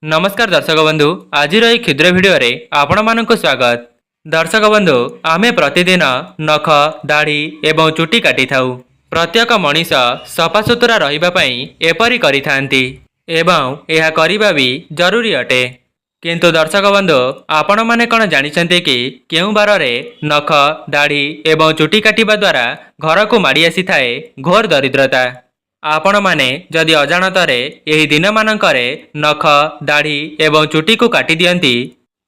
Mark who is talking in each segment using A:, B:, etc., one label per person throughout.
A: नमस्कार दर्शक बंधु आज क्षुद्र भिडियो रे आपण मानक स्वागत। दर्शक बंधु आमे प्रतिदिन नख दाढ़ी एवं चुटी काटी थाउ। प्रत्येक मनीष सफासुतरा रहिबा पई एपरि करिथांती एवं यह करिबा भी जरूरी अटे। किंतु दर्शक बंधु आपण माने कौन जानिछन्ते कि केउ बार रे नख दाढ़ी एवं चुटी काटिबा द्वारा घर को माड़ी आसी थाए घोर दरिद्रता। आपण माने जदि अजाणतारे एही दिन मानकरे नख दाढ़ी एवं चुटी को काटी दियंती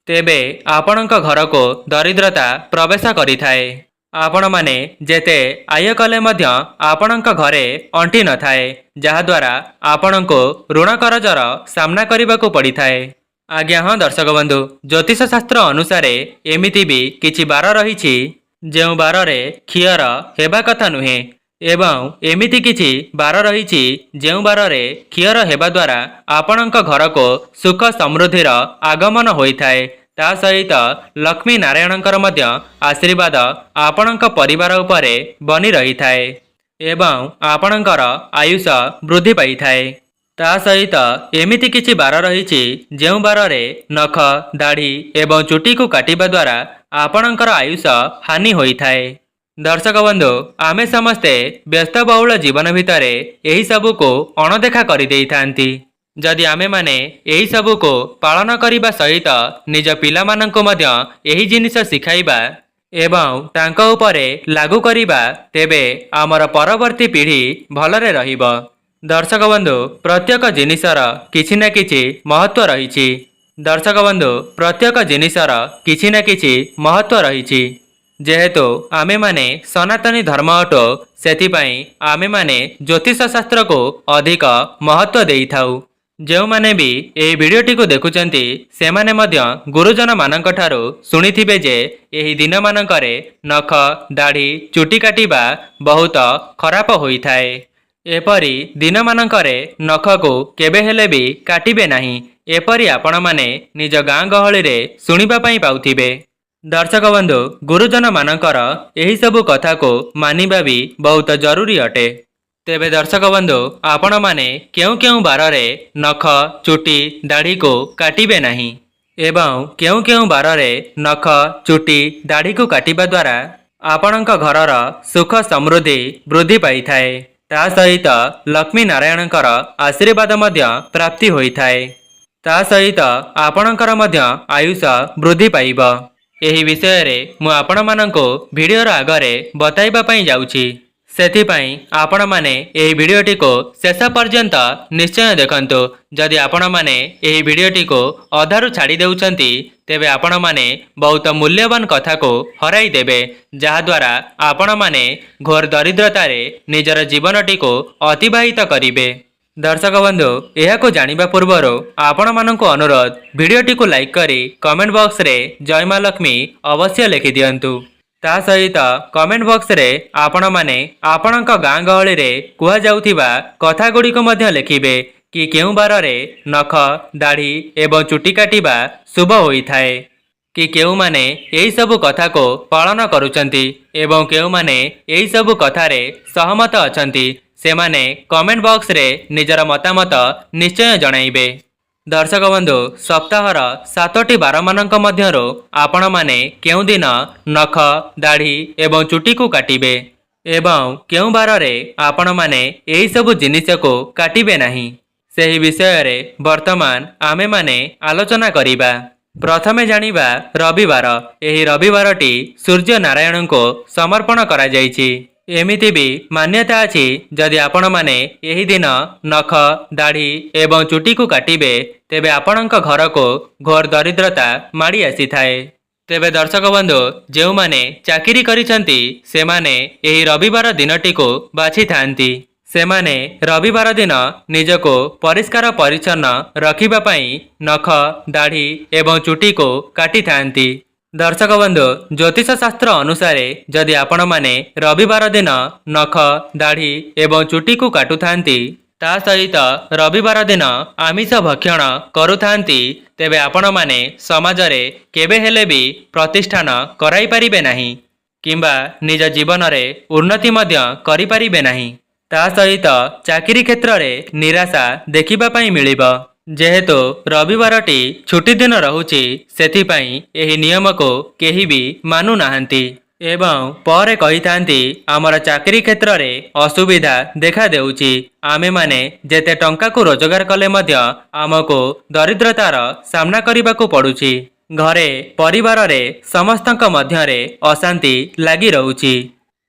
A: तेबे आपणक घर को दरिद्रता प्रवेश करि थाए। आपण माने जेते आय कले मध्य आपणक घरे अंटी न थाए जहा द्वारा आपणको ऋण करजर सामना करबाको पड़ी थाए। आज्ञा हाँ दर्शक बंधु ज्योतिष शास्त्र अनुसार एमिति भी किछि बार रहिछि जेउ बार रे खियर हेबा कथा नुहे एवं एमिति किछि बार रहिछि जेउ बार रे खियर हेबा द्वारा आपणक घर को सुख समृद्धिर आगमन होइथाए। ता सहित लक्ष्मी नारायणकर मध्य आशीर्वाद आपणक परिवार उपरे बनी रही थाए एवं आपणकर आयुष वृद्धि पाई थाए। ता सहित एमिति किछि बार रहिछि जेउ बार रे नख दाढ़ी एवं चुटी को काटिबा द्वारा आपणकर आयुष हानि होइथाए। दर्शक बंधु आमे समस्ते व्यस्तबहुल जीवन भितर एही सबु को अणदेखा करि देइथांती। जदि आमे माने एही सबु को पालन करिबा सहित निज पिला माननको मध्य एही जिनिस सिखाइबा एवं तांको उपरे लागू करिबा तेबे आमर परवर्ती पीढ़ी भलरे रहिबो। दर्शक बंधु प्रत्येक जिनिसर किछि ना किछि महत्व रहिछि। दर्शक बंधु प्रत्येक जिनिसर किछि ना किछि महत्व रहिछि। जेहेतु आमे माने सनातनी धर्म अटो सेथिपाई आमे माने ज्योतिष शास्त्र को अधिक महत्व देई थाउ। जेउ माने भी एही वीडियोटी को देखुचंती से माने मध्य गुरुजन मानक ठारो सुनिथिबे जे एही दिन मानकरे नख दाढ़ी चुटी काटिबा बहुत खराब होई थाए। एपरी दिन मानकरे नख को केबे हेले भी काटिबे नाही एपरी आपण माने निज गाँ गहली रे सुनिबा पई पाउथिबे। दर्शक बंधु गुरुजन मानकर एही सबु कथा को मानिबा भी बहुत जरूरी अटे। तेबे दर्शक बंधु आपण माने केउ केउ बार रे नख चुटी दाढ़ी को काटिबे नाही एवं केउ केउ बार रे नख चुटी दाढ़ी को काटिबा द्वारा आपणक घरर सुख समृद्धि वृद्धि पाई थाए। ता सहित लक्ष्मी नारायणकर आशीर्वाद मध्य प्राप्ति होई थाए। ता सहित आपणकर मध्य आयुष वृद्धि पाइबो। एही विषय रे मु आपण माननको वीडियो आगरे बताइबा पई जाउछि। सेथिपाई आपण माने एही वीडियोटी को शेष पर्यंत निश्चय देखंतु। जदि आपण माने एही वीडियोटी को अधारु छाड़ी देउछंती तेबे आपण माने बहुत मूल्यवान कथा को हराई देबे जहा द्वारा आपण माने घोर दरिद्रता रे निजर जीवनटी को अतिबाहित करिवे। दर्शक बंधु यह को जानिबा पूर्वर आपण माननको अनुरोध वीडियोटी को लाइक करी कमेंट बॉक्स रे जय मां लक्ष्मी अवश्य लिखि दियंतु। ता सहित कमेंट बॉक्स रे आपण माने आपणक गाँ गहली रे कुहा जाउथिबा कथा गुड़िक मध्य लिखिबे कि केउ बार रे नख दाढ़ी एवं चुटी काटिबा शुभ होई थाए कि केउ माने एही सबु कथा को पालन करूचंती एवं केउ माने एही सबु कथा रे सहमत अछंती से माने कमेंट बॉक्स रे निजर मतामत निश्चय जणाइबे। दर्शक बंधु सप्ताहर 7टी बार मानक मध्यरो आपण माने केउ दिन नख दाढ़ी एवं चुटी को काटिबे एवं केउ बार रे आपण माने एही सबु जिनिस को काटिबे नाही सेही विषय रे वर्तमान आमे माने आलोचना करिबा। प्रथमे जानिबा रविवार। एही रविवारटी सूर्य नारायण को समर्पण करा जायछि। एमिति भी मान्यता अछि जदि आपण माने एही दिन नख दाढ़ी एवं चुटी को काटिबे तेबे आपणक घर को घोर दरिद्रता माड़ी आसी थाए। तेबे दर्शक बंधु जेउ माने चाकिरी करिसंती से माने एही रविवार दिनटी को बाछि थांती। से माने रविवार दिन निजको परिष्कार परिच्छन्न रखिबा पई नख दाढ़ी एवं चुटी को काटी थांती। दर्शक बंधु ज्योतिष शास्त्र अनुसार जदि आपण माने रविवार दिन नख दाढ़ी एवं चुटी को काटुथांती ता सहित रविवार दिन आमिष भक्षण करुथांती तेबे आपण माने समाज रे केबे हेले भी प्रतिष्ठान कराई परिबे नाही किंबा निज जीवन रे उन्नति मध्य करि परिबे नाही। ता सहित चाकिरी क्षेत्र रे निराशा देखिबा पई मिलिबो। ଯେହେତୁ ରବିବାରଟି ଛୁଟି ଦିନ ରହୁଛି ସେଥିପାଇଁ ଏହି ନିୟମକୁ କେହି ବି ମାନୁନାହାନ୍ତି ଏବଂ ପରେ କହିଥାନ୍ତି ଆମର ଚାକିରି କ୍ଷେତ୍ରରେ ଅସୁବିଧା ଦେଖାଦେଉଛି। ଆମେମାନେ ଯେତେ ଟଙ୍କାକୁ ରୋଜଗାର କଲେ ମଧ୍ୟ ଆମକୁ ଦରିଦ୍ରତାର ସାମ୍ନା କରିବାକୁ ପଡୁଛି। ଘରେ ପରିବାରରେ ସମସ୍ତଙ୍କ ମଧ୍ୟରେ ଅଶାନ୍ତି ଲାଗି ରହୁଛି।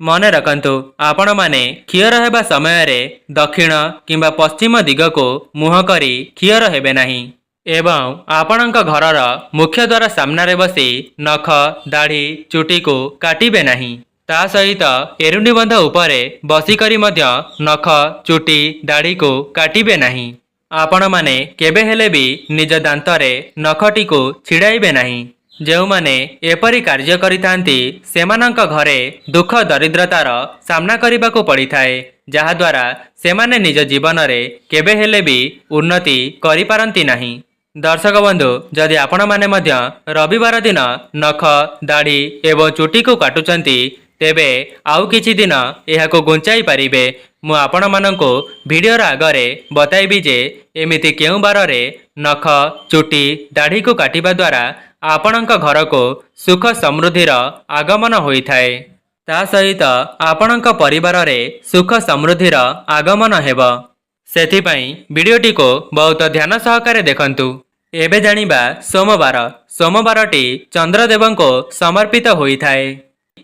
A: ମନେ ରଖନ୍ତୁ, ଆପଣମାନେ ଖିଅର ହେବା ସମୟରେ ଦକ୍ଷିଣ କିମ୍ବା ପଶ୍ଚିମ ଦିଗକୁ ମୁହଁ କରି ଖିଅର ହେବେ ନାହିଁ ଏବଂ ଆପଣଙ୍କ ଘରର ମୁଖ୍ୟ ଦ୍ୱାର ସାମ୍ନାରେ ବସି ନଖ ଦାଢ଼ି ଚୁଟିକୁ କାଟିବେ ନାହିଁ। ତା ସହିତ ଏରୁଣ୍ଡି ବନ୍ଧ ଉପରେ ବସିକରି ମଧ୍ୟ ନଖ ଚୁଟି ଦାଢ଼ିକୁ କାଟିବେ ନାହିଁ। ଆପଣମାନେ କେବେ ହେଲେ ବି ନିଜ ଦାନ୍ତରେ ନଖଟିକୁ ଛିଡ଼ାଇବେ ନାହିଁ। ଯେଉଁମାନେ ଏପରି କାର୍ଯ୍ୟ କରିଥାନ୍ତି ସେମାନଙ୍କ ଘରେ ଦୁଃଖ ଦରିଦ୍ରତାର ସାମ୍ନା କରିବାକୁ ପଡ଼ିଥାଏ, ଯାହାଦ୍ୱାରା ସେମାନେ ନିଜ ଜୀବନରେ କେବେ ହେଲେ ବି ଉନ୍ନତି କରିପାରନ୍ତି ନାହିଁ। ଦର୍ଶକ ବନ୍ଧୁ, ଯଦି ଆପଣମାନେ ମଧ୍ୟ ରବିବାର ଦିନ ନଖ ଦାଢ଼ି ଏବଂ ଚୁଟିକୁ କାଟୁଛନ୍ତି ତେବେ ଆଉ କିଛି ଦିନ ଏହାକୁ ଘୁଞ୍ଚାଇ ପାରିବେ। ମୁଁ ଆପଣମାନଙ୍କୁ ଭିଡ଼ିଓର ଆଗରେ ବତାଇବି ଯେ ଏମିତି କେଉଁ ବାରରେ ନଖ ଚୁଟି ଦାଢ଼ିକୁ କାଟିବା ଦ୍ୱାରା ଆପଣଙ୍କ ଘରକୁ ସୁଖ ସମୃଦ୍ଧିର ଆଗମନ ହୋଇଥାଏ। ତା ସହିତ ଆପଣଙ୍କ ପରିବାରରେ ସୁଖ ସମୃଦ୍ଧିର ଆଗମନ ହେବ। ସେଥିପାଇଁ ଭିଡ଼ିଓଟିକୁ ବହୁତ ଧ୍ୟାନ ସହକାରେ ଦେଖନ୍ତୁ। ଏବେ ଜାଣିବା ସୋମବାର। ସୋମବାରଟି ଚନ୍ଦ୍ରଦେବଙ୍କୁ ସମର୍ପିତ ହୋଇଥାଏ।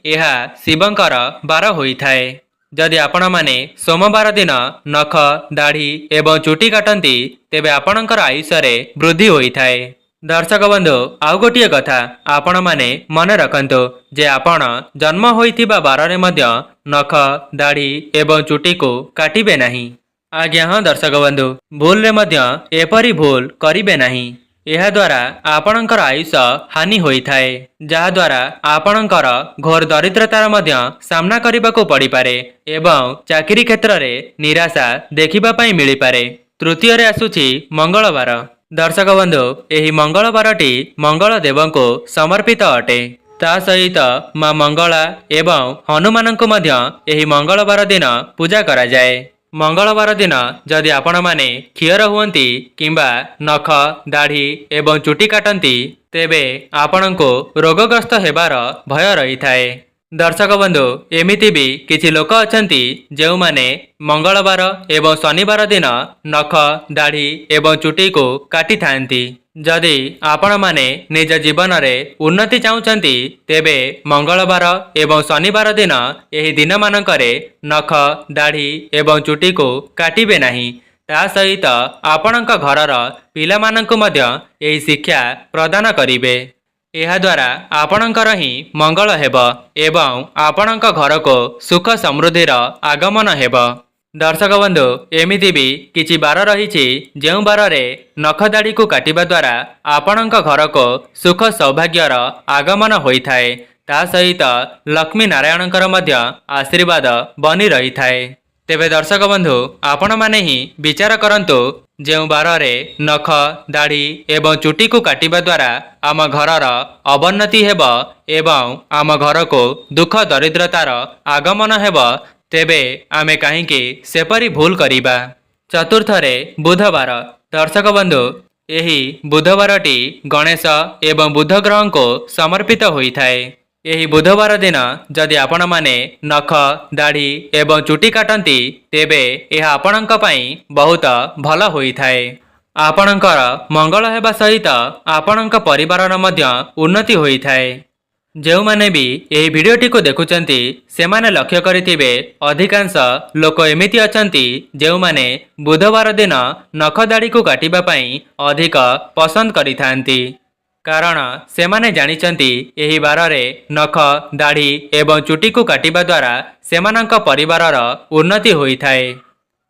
A: ଏହା ଶିବଙ୍କର ବାର ହୋଇଥାଏ। ଯଦି ଆପଣମାନେ ସୋମବାର ଦିନ ନଖ ଦାଢ଼ି ଏବଂ ଚୁଟି କାଟନ୍ତି ତେବେ ଆପଣଙ୍କର ଆୟୁଷରେ ବୃଦ୍ଧି ହୋଇଥାଏ। ଦର୍ଶକ ବନ୍ଧୁ, ଆଉ ଗୋଟିଏ କଥା ଆପଣମାନେ ମନେ ରଖନ୍ତୁ ଯେ ଆପଣ ଜନ୍ମ ହୋଇଥିବା ବାରରେ ମଧ୍ୟ ନଖ ଦାଢ଼ି ଏବଂ ଚୁଟିକୁ କାଟିବେ ନାହିଁ। ଆଜ୍ଞା ହଁ ଦର୍ଶକ ବନ୍ଧୁ, ଭୁଲରେ ମଧ୍ୟ ଏପରି ଭୁଲ କରିବେ ନାହିଁ। ଏହାଦ୍ୱାରା ଆପଣଙ୍କର ଆୟୁଷ ହାନି ହୋଇଥାଏ, ଯାହାଦ୍ୱାରା ଆପଣଙ୍କର ଘୋର ଦରିଦ୍ରତାର ମଧ୍ୟ ସାମ୍ନା କରିବାକୁ ପଡ଼ିପାରେ ଏବଂ ଚାକିରି କ୍ଷେତ୍ରରେ ନିରାଶା ଦେଖିବା ପାଇଁ ମିଳିପାରେ। ତୃତୀୟରେ ଆସୁଛି ମଙ୍ଗଳବାର। ଦର୍ଶକ ବନ୍ଧୁ, ଏହି ମଙ୍ଗଳବାରଟି ମଙ୍ଗଳ ଦେବଙ୍କୁ ସମର୍ପିତ ଅଟେ। ତା ସହିତ ମା ମଙ୍ଗଳା ଏବଂ ହନୁମାନଙ୍କୁ ମଧ୍ୟ ଏହି ମଙ୍ଗଳବାର ଦିନ ପୂଜା କରାଯାଏ। ମଙ୍ଗଳବାର ଦିନ ଯଦି ଆପଣମାନେ ଖିଅର ହୁଅନ୍ତି କିମ୍ବା ନଖ ଦାଢ଼ି ଏବଂ ଚୁଟି କାଟନ୍ତି ତେବେ ଆପଣଙ୍କୁ ରୋଗଗ୍ରସ୍ତ ହେବାର ଭୟ ରହିଥାଏ। ଦର୍ଶକ ବନ୍ଧୁ, ଏମିତି ବି କିଛି ଲୋକ ଅଛନ୍ତି ଯେଉଁମାନେ ମଙ୍ଗଳବାର ଏବଂ ଶନିବାର ଦିନ ନଖ ଦାଢ଼ି ଏବଂ ଚୁଟିକୁ କାଟିଥାନ୍ତି। ଯଦି ଆପଣମାନେ ନିଜ ଜୀବନରେ ଉନ୍ନତି ଚାହୁଁଛନ୍ତି ତେବେ ମଙ୍ଗଳବାର ଏବଂ ଶନିବାର ଦିନ ଏହି ଦିନମାନଙ୍କରେ ନଖ ଦାଢ଼ି ଏବଂ ଚୁଟିକୁ କାଟିବେ ନାହିଁ। ତା ସହିତ ଆପଣଙ୍କ ଘରର ପିଲାମାନଙ୍କୁ ମଧ୍ୟ ଏହି ଶିକ୍ଷା ପ୍ରଦାନ କରିବେ। ଏହାଦ୍ୱାରା ଆପଣଙ୍କର ହିଁ ମଙ୍ଗଳ ହେବ ଏବଂ ଆପଣଙ୍କ ଘରକୁ ସୁଖ ସମୃଦ୍ଧିର ଆଗମନ ହେବ। ଦର୍ଶକ ବନ୍ଧୁ, ଏମିତି ବି କିଛି ବାର ରହିଛି ଯେଉଁ ବାରରେ ନଖ ଦାଢ଼ିକୁ କାଟିବା ଦ୍ୱାରା ଆପଣଙ୍କ ଘରକୁ ସୁଖ ସୌଭାଗ୍ୟର ଆଗମନ ହୋଇଥାଏ। ତା ସହିତ ଲକ୍ଷ୍ମୀ ନାରାୟଣଙ୍କର ମଧ୍ୟ ଆଶୀର୍ବାଦ ବନି ରହିଥାଏ। ତେବେ ଦର୍ଶକ ବନ୍ଧୁ, ଆପଣମାନେ ହିଁ ବିଚାର କରନ୍ତୁ ଯେଉଁ ବାରରେ ନଖ ଦାଢ଼ି ଏବଂ ଚୁଟିକୁ କାଟିବା ଦ୍ୱାରା ଆମ ଘରର ଅବନ୍ନତି ହେବ ଏବଂ ଆମ ଘରକୁ ଦୁଃଖ ଦରିଦ୍ରତାର ଆଗମନ ହେବ, ତେବେ ଆମେ କାହିଁକି ସେପରି ଭୁଲ କରିବା। ଚତୁର୍ଥରେ ବୁଧବାର। ଦର୍ଶକ ବନ୍ଧୁ, ଏହି ବୁଧବାରଟି ଗଣେଶ ଏବଂ ବୁଧ ଗ୍ରହଙ୍କୁ ସମର୍ପିତ ହୋଇଥାଏ। ଏହି ବୁଧବାର ଦିନ ଯଦି ଆପଣମାନେ ନଖ ଦାଢ଼ି ଏବଂ ଚୁଟି କାଟନ୍ତି ତେବେ ଏହା ଆପଣଙ୍କ ପାଇଁ ବହୁତ ଭଲ ହୋଇଥାଏ। ଆପଣଙ୍କର ମଙ୍ଗଳ ହେବା ସହିତ ଆପଣଙ୍କ ପରିବାରର ମଧ୍ୟ ଉନ୍ନତି ହୋଇଥାଏ। ଯେଉଁମାନେ ବି ଏହି ଭିଡ଼ିଓଟିକୁ ଦେଖୁଛନ୍ତି ସେମାନେ ଲକ୍ଷ୍ୟ କରିଥିବେ ଅଧିକାଂଶ ଲୋକ ଏମିତି ଅଛନ୍ତି ଯେଉଁମାନେ ବୁଧବାର ଦିନ ନଖ ଦାଢ଼ିକୁ କାଟିବା ପାଇଁ ଅଧିକ ପସନ୍ଦ କରିଥାନ୍ତି। କାରଣ ସେମାନେ ଜାଣିଛନ୍ତି ଏହି ବାରରେ ନଖ ଦାଢ଼ି ଏବଂ ଚୁଟିକୁ କାଟିବା ଦ୍ୱାରା ସେମାନଙ୍କ ପରିବାରର ଉନ୍ନତି ହୋଇଥାଏ।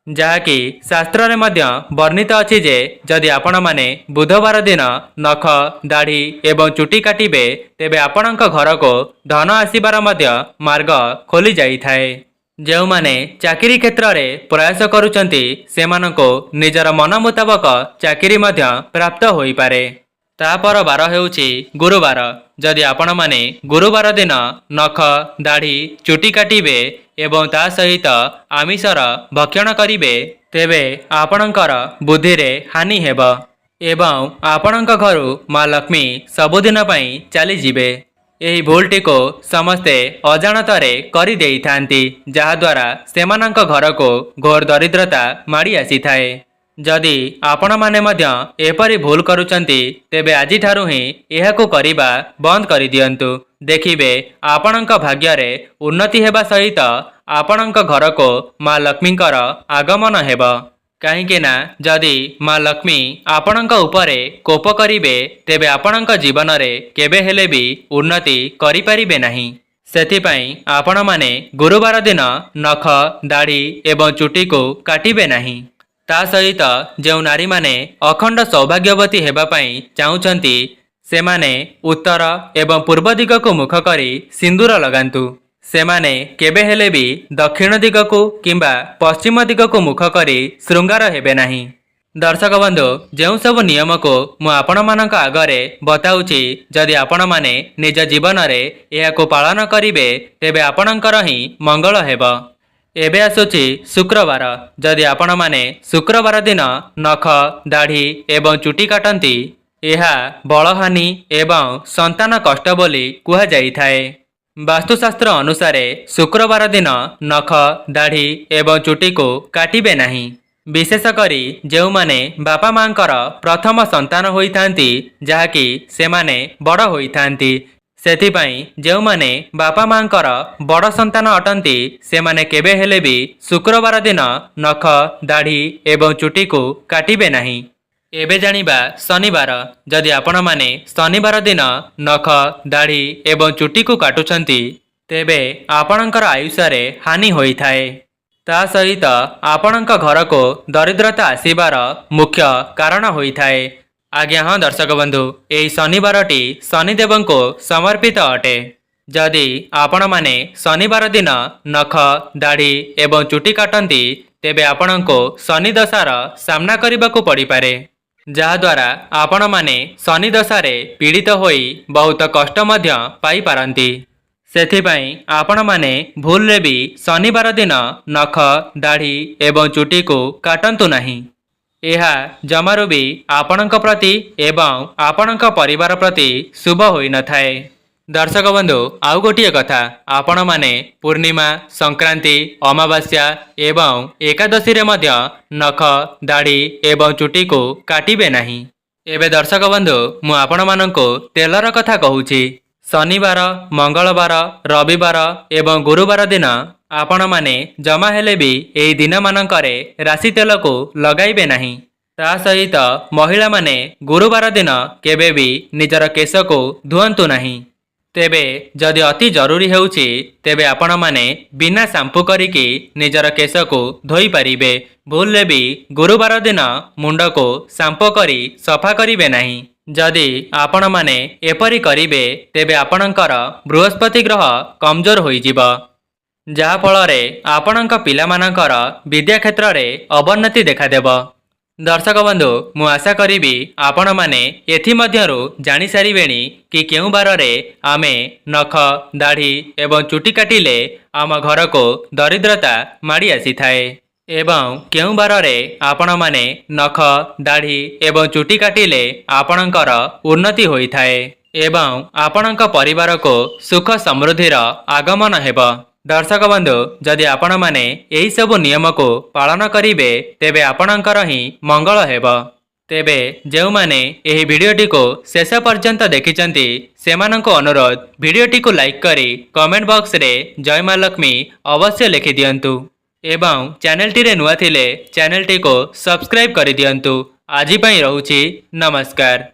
A: ଯାହାକି ଶାସ୍ତ୍ରରେ ମଧ୍ୟ ବର୍ଣ୍ଣିତ ଅଛି ଯେ ଯଦି ଆପଣମାନେ ବୁଧବାର ଦିନ ନଖ ଦାଢ଼ି ଏବଂ ଚୁଟି କାଟିବେ ତେବେ ଆପଣଙ୍କ ଘରକୁ ଧନ ଆସିବାର ମଧ୍ୟ ମାର୍ଗ ଖୋଲି ଯାଇଥାଏ। ଯେଉଁମାନେ ଚାକିରି କ୍ଷେତ୍ରରେ ପ୍ରୟାସ କରୁଛନ୍ତି ସେମାନଙ୍କୁ ନିଜର ମନ ମୁତାବକ ଚାକିରି ମଧ୍ୟ ପ୍ରାପ୍ତ ହୋଇପାରେ। ତାପର ବାର ହେଉଛି ଗୁରୁବାର। ଯଦି ଆପଣମାନେ ଗୁରୁବାର ଦିନ ନଖ ଦାଢ଼ି ଚୁଟି କାଟିବେ ଏବଂ ତା ସହିତ ଆମିଷର ଭକ୍ଷଣ କରିବେ ତେବେ ଆପଣଙ୍କର ବୁଦ୍ଧିରେ ହାନି ହେବ। एवं आपणଙ୍କ घरु माँ लक्ष्मी सबुदिन पई चलीजिबे। एही भूलटिको समस्ते अजाणतारे करि देइथांती, जहाद्वारा सेमानଙ୍କ घरको घोर दरिद्रता माड़ी आसीथाए। जदि आपण माने मध्य एपरि भूल करूचंती तेबे आजि ठारु ही एहाकु करिबा बंद करि दियंतु। देखिबे आपणଙ୍କ भाग्यरे उन्नति हेबा सहित आपणଙ୍କ घरको माँ लक्ष्मींकर आगमन हेब। काहींकि ना जदि माँ लक्ष्मी आपणଙ୍କ उपरे कोप करिबे तेबे आपणଙ୍କ जीवन रे केबे हेले भी उन्नति करि परिबे नाही। सेथिपई आपण माने गुरुवार दिन नख दाढ़ी एवं चुटी को काटिबे नाही। ता सहित जो नारी माने अखंड सौभाग्यवती हेबा पई चाहुचंती सेमाने उत्तर एवं पूर्व दिग को मुख करी सिंदूर लगांतु। सेमाने केबे हेले भी दक्षिण दिग को किंबा पश्चिम दिग को मुख करी श्रृंगार हेबे नाही। दर्शक बंधु, जो सब नियम को मु आपण मानक आगरे बताउची, जदि आपण माने निज जीवन रे एहाको पालन करिवे तेबे आपणकर ही मंगल हेब। एबे आसुची शुक्रवार। जदि आपण माने शुक्रवार दिन नख दाढ़ी एवं चुटी काटंती, एहा बलहानि एवं संतान कष्ट बोली कुहा जाइथाए। वास्तुशास्त्र अनुसार शुक्रवार दिन नख दाढ़ी एवं चुटी को काटिबे नाही। विशेष करी जो माने बापा मांकर प्रथम संतान होइथांती, जहाकी सेमाने बड़ होइथांती, सेथिपई जो माने बापा मांकर बड़ संतान अटंती सेमाने केबे हेले भी शुक्रवार दिन नख दाढ़ी एवं चुटी को काटिबे नाही। एबे जानिबा शनिवार। जदि आपण माने शनिवार दिन नख दाढ़ी एवं चुटी को काटुचंती तेबे आपणकर आयुष्य हानि होइथाए। ता सहित आपणଙ୍କ घर को दरिद्रता आसीबार मुख्य कारण होइथाए। आज्ञा हाँ दर्शक बंधु, यही शनिवारटी शनिदेव को समर्पित अटे। जदि आपण माने शनिवार दिन नख दाढ़ी एवं चुटी काटंती तेबे आपणको शनि दशार सामना करबाकू पड़ी पारे, जहाद्वारा आपण माने शनि दशारे पीड़ित होई बहुत कष्ट मध्य पाई पारंती। सेथिपई आपण माने भूल रे भी शनिवार दिन नख दाढ़ी एवं चुटी को काटंतु नाही। एहा जमारू भी आपणଙ୍କ प्रति एवं आपणଙ୍କ परिवार प्रति शुभ होई न थाए। दर्शक बंधु, आउ गोटिए कथा, आपण माने पूर्णिमा, संक्रांति, अमावास्या एवं एकादशी रे मध्य नख दाढ़ी एवं चुटी को काटिबे नाही। एबे दर्शक बंधु, मु आपण माननको तेलर कथा कहूची। शनिवार, मंगलवार, रविवार एवं गुरुवार दिन आपण माने जमा हेले भी एही दिन मानकरे राशि तेल को लगाइबे नाही। ता सहित महिला माने गुरुवार दिन केबे भी निजर केश को धुअंतु नाही। तेबे जदि अति जरूरी हेउची तेबे आपण माने बिना शैम्पू करिकी निजर केश को धोई पारिबे। भूलले भी गुरुवार दिन मुंड को शैम्पू करी सफा करिबे नाही। जदि आपण माने एपरि करिबे तेबे आपणकर बृहस्पति ग्रह कमजोर होइजिब, जहा फलरे आपणଙ୍କ पिलामानଙ୍କର विद्या क्षेत्र रे अवन्नति देखादेब। दर्शक बंधु, मु आशा करिबी आपण माने एथि मध्यरु जानि सारिबेणी कि केउ बार रे आमे नख दाढ़ी एवं चुटी काटिले आम घर को दरिद्रता माड़ी आसी थाए एवं केउ बार रे आपण माने नख दाढ़ी एवं चुटी काटिले आपणकर उन्नति होई थाए एवं आपणଙ୍କ परिवार को सुख समृद्धिर आगमन हेब। दर्शक बंधु, जदि आपण माने एही सब नियम को पालन करिवे तेबे आपणकर ही मंगल हेब। तेबे जो माने एही वीडियोटी को शेष पर्यंत देखिचंती सेमाननको अनुरोध वीडियोटी को लाइक करी कमेंट बॉक्स रे जय मां लक्ष्मी अवश्य लिखि दियंतु एवं चैनलटी रे नुआ थिले चैनलटी को सब्सक्राइब करि दियंतु। आजि पई रहूची नमस्कार।